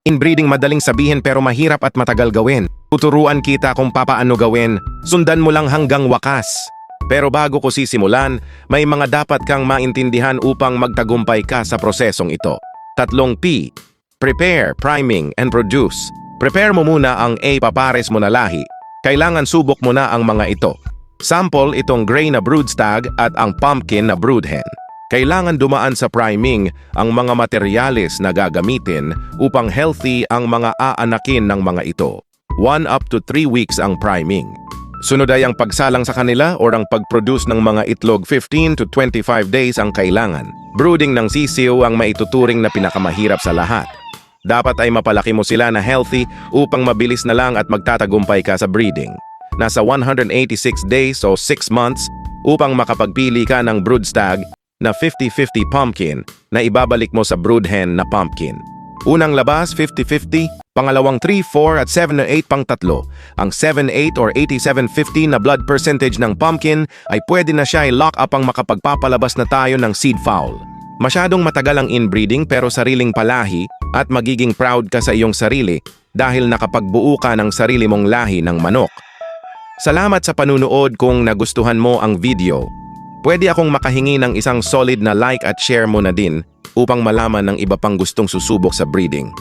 Inbreeding madaling sabihin pero mahirap at matagal gawin. Tuturuan kita kung papaano gawin, sundan mo lang hanggang wakas. Pero bago ko sisimulan, may mga dapat kang maintindihan upang magtagumpay ka sa prosesong ito. 3 P. Prepare, priming, and produce. Prepare mo muna ang A papares mo na lahi. Kailangan subok mo na ang mga ito. Sample itong gray na brood stag at ang pumpkin na brood hen. Kailangan dumaan sa priming ang mga materyales na gagamitin upang healthy ang mga aanakin ng mga ito. 1 up to 3 weeks ang priming. Sunod ay ang pagsalang sa kanila o ang pag-produce ng mga itlog 15 to 25 days ang kailangan. Brooding ng sisiw ang maituturing na pinakamahirap sa lahat. Dapat ay mapalaki mo sila na healthy upang mabilis na lang at magtatagumpay ka sa breeding. Nasa 186 days o 6 months upang makapagpili ka ng brood stag na 50-50 pumpkin na ibabalik mo sa brood hen na pumpkin. Unang labas 50-50, pangalawang 3, 4 at 7 na 8 pang tatlo. Ang 7-8 or 87-50 na blood percentage ng pumpkin ay pwede na siya i-lock up ang makapagpapalabas na tayo ng seed fowl. Masyadong matagal ang inbreeding pero sariling palahi at magiging proud ka sa iyong sarili dahil nakapagbuo ka ng sarili mong lahi ng manok. Salamat sa panunood. Kung nagustuhan mo ang video, pwede akong makahingi ng isang solid na like at share mo na din upang malaman ng iba pang gustong susubok sa breeding.